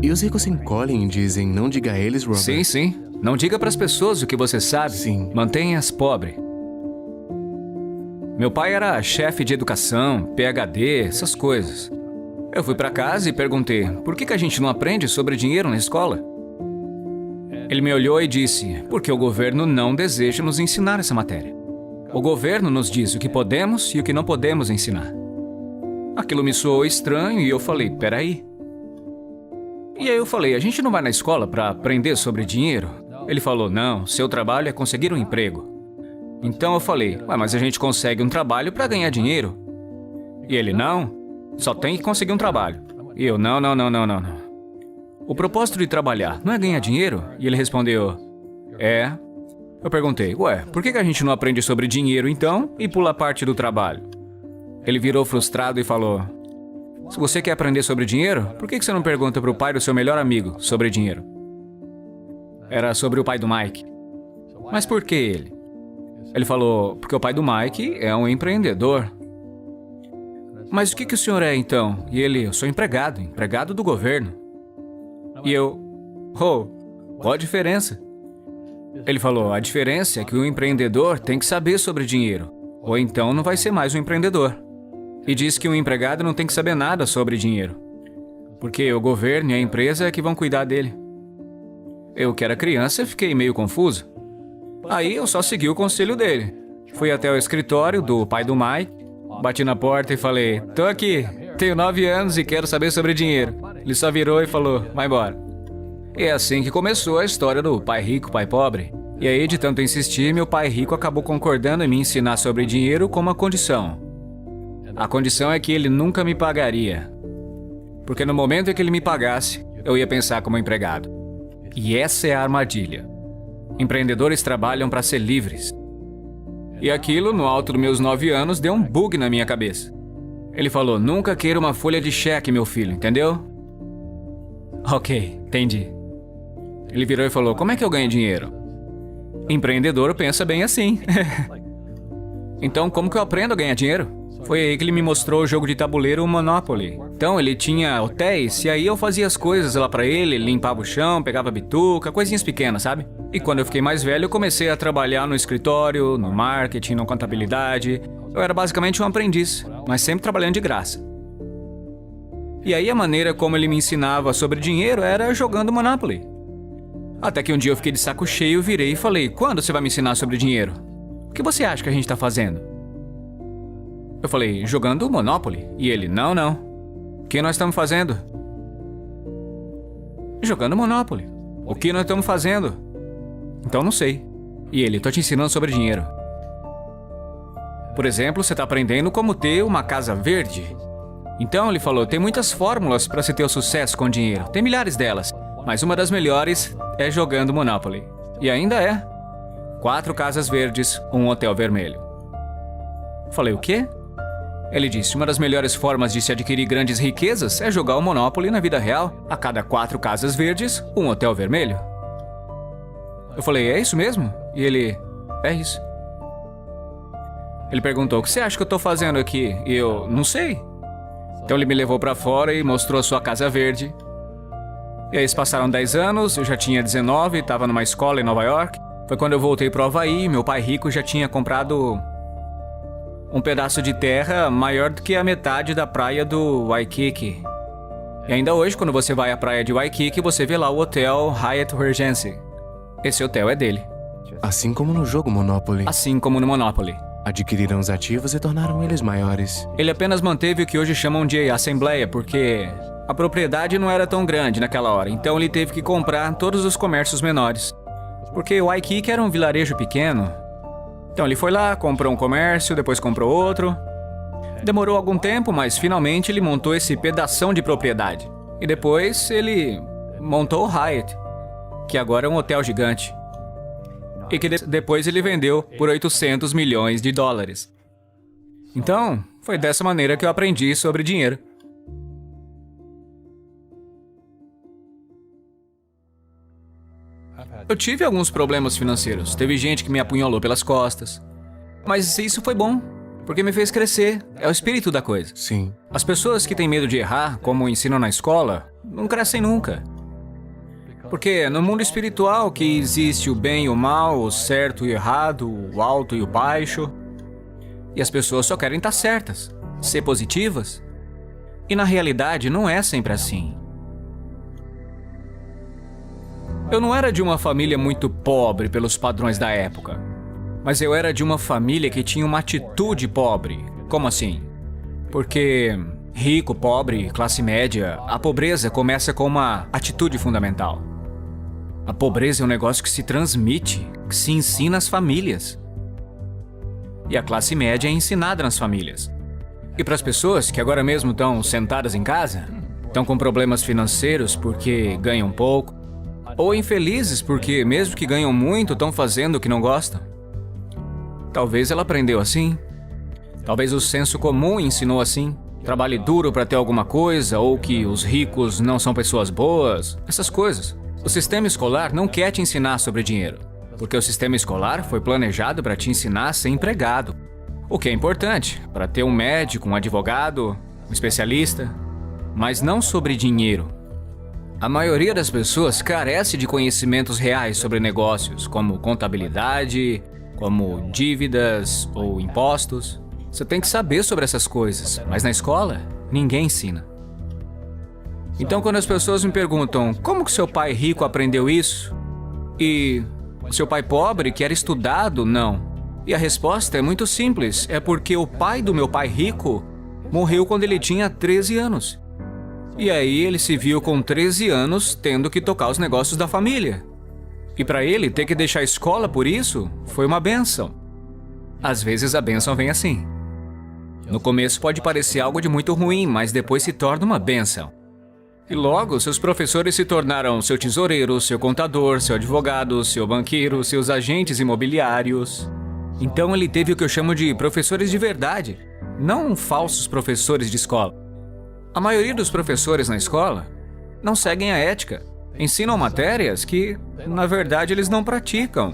E os ricos se encolhem e dizem, não diga a eles, Robert? Sim, sim. Não diga para as pessoas o que você sabe. Sim. Mantenha-as pobres. Meu pai era chefe de educação, PhD, essas coisas. Eu fui para casa e perguntei, por que a gente não aprende sobre dinheiro na escola? Ele me olhou e disse, porque o governo não deseja nos ensinar essa matéria. O governo nos diz o que podemos e o que não podemos ensinar. Aquilo me soou estranho e eu falei, peraí. E aí eu falei, a gente não vai na escola para aprender sobre dinheiro? Ele falou, não, seu trabalho é conseguir um emprego. Então eu falei, mas a gente consegue um trabalho para ganhar dinheiro. E ele, não, só tem que conseguir um trabalho. E eu, não. O propósito de trabalhar não é ganhar dinheiro? E ele respondeu, é. Eu perguntei, por que a gente não aprende sobre dinheiro então e pula a parte do trabalho? Ele virou frustrado e falou, se você quer aprender sobre dinheiro, por que você não pergunta para o pai do seu melhor amigo sobre dinheiro? Era sobre o pai do Mike. Mas por que ele? Ele falou, porque o pai do Mike é um empreendedor. Mas o que o senhor é então? E ele, eu sou empregado do governo. E eu, qual a diferença? Ele falou, a diferença é que o empreendedor tem que saber sobre dinheiro, ou então não vai ser mais um empreendedor. E diz que um empregado não tem que saber nada sobre dinheiro, porque o governo e a empresa é que vão cuidar dele. Eu, que era criança, fiquei meio confuso. Aí eu só segui o conselho dele. Fui até o escritório do pai do Mike, bati na porta e falei, tô aqui, tenho 9 anos e quero saber sobre dinheiro. Ele só virou e falou, vai embora. E é assim que começou a história do pai rico, pai pobre. E aí, de tanto insistir, meu pai rico acabou concordando em me ensinar sobre dinheiro com uma condição. A condição é que ele nunca me pagaria. Porque no momento em que ele me pagasse, eu ia pensar como empregado. E essa é a armadilha. Empreendedores trabalham para ser livres. E aquilo, no alto dos meus 9 anos, deu um bug na minha cabeça. Ele falou, nunca queira uma folha de cheque, meu filho, entendeu? Ok, entendi. Ele virou e falou, como é que eu ganho dinheiro? Empreendedor pensa bem assim. Então, como que eu aprendo a ganhar dinheiro? Foi aí que ele me mostrou o jogo de tabuleiro Monopoly. Então, ele tinha hotéis e aí eu fazia as coisas lá pra ele, limpava o chão, pegava bituca, coisinhas pequenas, sabe? E quando eu fiquei mais velho, eu comecei a trabalhar no escritório, no marketing, na contabilidade. Eu era basicamente um aprendiz, mas sempre trabalhando de graça. E aí a maneira como ele me ensinava sobre dinheiro era jogando Monopoly. Até que um dia eu fiquei de saco cheio, virei e falei, quando você vai me ensinar sobre dinheiro? O que você acha que a gente tá fazendo? Eu falei, jogando Monopoly. E ele, não. O que nós estamos fazendo? Jogando Monopoly. O que nós estamos fazendo? Então não sei. E ele, tô te ensinando sobre dinheiro. Por exemplo, você tá aprendendo como ter uma casa verde. Então ele falou, tem muitas fórmulas para se ter o sucesso com dinheiro. Tem milhares delas. Mas uma das melhores é jogando Monopoly. E ainda é. 4 casas verdes, um hotel vermelho. Falei, o quê? Ele disse, uma das melhores formas de se adquirir grandes riquezas é jogar o Monopoly na vida real. A cada 4 casas verdes, um hotel vermelho. Eu falei, é isso mesmo? E ele, é isso. Ele perguntou, o que você acha que eu tô fazendo aqui? E eu, não sei. Então ele me levou pra fora e mostrou a sua casa verde. E aí se passaram 10 anos, eu já tinha 19, estava numa escola em Nova York. Foi quando eu voltei pro Havaí, meu pai rico já tinha comprado um pedaço de terra maior do que a metade da praia do Waikiki. E ainda hoje, quando você vai à praia de Waikiki, você vê lá o hotel Hyatt Regency. Esse hotel é dele. Assim como no jogo Monopoly. Assim como no Monopoly. Adquiriram os ativos e tornaram eles maiores. Ele apenas manteve o que hoje chamam de assembleia, porque a propriedade não era tão grande naquela hora. Então ele teve que comprar todos os comércios menores. Porque Waikiki era um vilarejo pequeno. Então ele foi lá, comprou um comércio, depois comprou outro. Demorou algum tempo, mas finalmente ele montou esse pedação de propriedade. E depois ele montou o Hyatt, que agora é um hotel gigante. E que depois ele vendeu por 800 milhões de dólares. Então, foi dessa maneira que eu aprendi sobre dinheiro. Eu tive alguns problemas financeiros. Teve gente que me apunhalou pelas costas. Mas isso foi bom, porque me fez crescer. É o espírito da coisa. Sim. As pessoas que têm medo de errar, como ensinam na escola, não crescem nunca. Porque no mundo espiritual que existe o bem e o mal, o certo e o errado, o alto e o baixo. E as pessoas só querem estar certas, ser positivas. E na realidade não é sempre assim. Eu não era de uma família muito pobre pelos padrões da época. Mas eu era de uma família que tinha uma atitude pobre. Como assim? Porque rico, pobre, classe média, a pobreza começa com uma atitude fundamental. A pobreza é um negócio que se transmite, que se ensina às famílias. E a classe média é ensinada nas famílias. E para as pessoas que agora mesmo estão sentadas em casa, estão com problemas financeiros porque ganham pouco, ou infelizes porque, mesmo que ganham muito, estão fazendo o que não gostam. Talvez ela aprendeu assim. Talvez o senso comum ensinou assim. Trabalhe duro para ter alguma coisa, ou que os ricos não são pessoas boas. Essas coisas. O sistema escolar não quer te ensinar sobre dinheiro. Porque o sistema escolar foi planejado para te ensinar a ser empregado. O que é importante, para ter um médico, um advogado, um especialista. Mas não sobre dinheiro. A maioria das pessoas carece de conhecimentos reais sobre negócios, como contabilidade, como dívidas ou impostos. Você tem que saber sobre essas coisas, mas na escola, ninguém ensina. Então, quando as pessoas me perguntam como que seu pai rico aprendeu isso? E seu pai pobre, que era estudado, não. E a resposta é muito simples, é porque o pai do meu pai rico morreu quando ele tinha 13 anos. E aí ele se viu com 13 anos tendo que tocar os negócios da família. E para ele, ter que deixar a escola por isso foi uma bênção. Às vezes a bênção vem assim. No começo pode parecer algo de muito ruim, mas depois se torna uma bênção. E logo, seus professores se tornaram seu tesoureiro, seu contador, seu advogado, seu banqueiro, seus agentes imobiliários. Então ele teve o que eu chamo de professores de verdade, não falsos professores de escola. A maioria dos professores na escola não seguem a ética. Ensinam matérias que, na verdade, eles não praticam.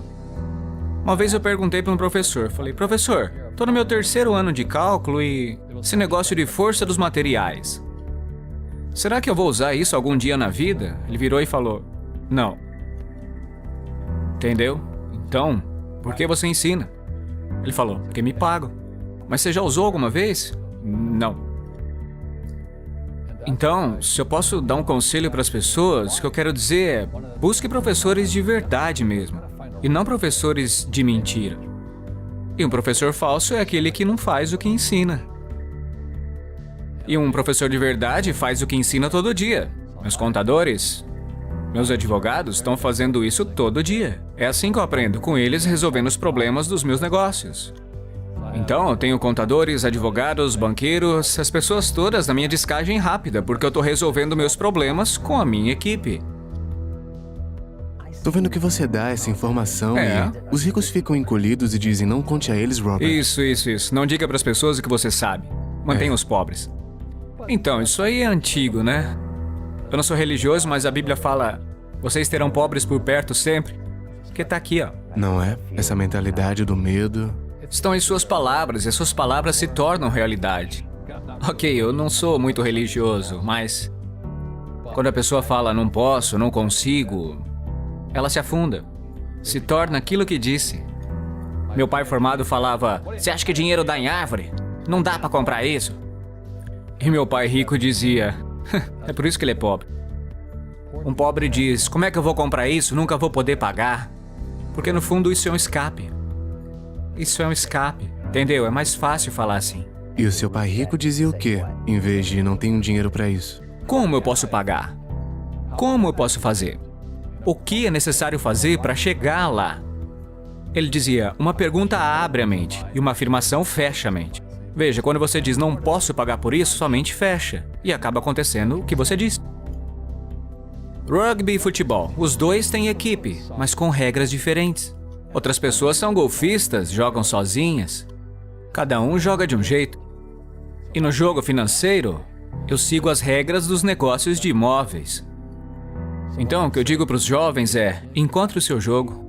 Uma vez eu perguntei para um professor, falei, professor, estou no meu 3º ano de cálculo e esse negócio de força dos materiais. Será que eu vou usar isso algum dia na vida? Ele virou e falou, não. Entendeu? Então, por que você ensina? Ele falou, porque me pagam. Mas você já usou alguma vez? Não. Então, se eu posso dar um conselho para as pessoas, o que eu quero dizer é, busque professores de verdade mesmo, e não professores de mentira. E um professor falso é aquele que não faz o que ensina. E um professor de verdade faz o que ensina todo dia. Meus contadores, meus advogados estão fazendo isso todo dia. É assim que eu aprendo, com eles resolvendo os problemas dos meus negócios. Então, eu tenho contadores, advogados, banqueiros, as pessoas todas na minha descagem rápida, porque eu estou resolvendo meus problemas com a minha equipe. Tô vendo que você dá essa informação e os ricos ficam encolhidos e dizem não conte a eles, Robert. Isso. Não diga para as pessoas o que você sabe. Mantenha os pobres. Então, isso aí é antigo, né? Eu não sou religioso, mas a Bíblia fala, vocês terão pobres por perto sempre. Porque tá aqui, ó. Não é? Essa mentalidade do medo... Estão em suas palavras, e as suas palavras se tornam realidade. Ok, eu não sou muito religioso, mas... quando a pessoa fala não posso, não consigo, ela se afunda. Se torna aquilo que disse. Meu pai formado falava, você acha que dinheiro dá em árvore? Não dá pra comprar isso. E meu pai rico dizia, é por isso que ele é pobre. Um pobre diz, como é que eu vou comprar isso? Nunca vou poder pagar. Porque no fundo isso é um escape. Isso é um escape, entendeu? É mais fácil falar assim. E o seu pai rico dizia o quê, em vez de não tenho dinheiro pra isso? Como eu posso pagar? Como eu posso fazer? O que é necessário fazer para chegar lá? Ele dizia, uma pergunta abre a mente e uma afirmação fecha a mente. Veja, quando você diz não posso pagar por isso, sua mente fecha e acaba acontecendo o que você disse. Rugby e futebol, os dois têm equipe, mas com regras diferentes. Outras pessoas são golfistas, jogam sozinhas. Cada um joga de um jeito. E no jogo financeiro, eu sigo as regras dos negócios de imóveis. Então, o que eu digo para os jovens é, encontre o seu jogo.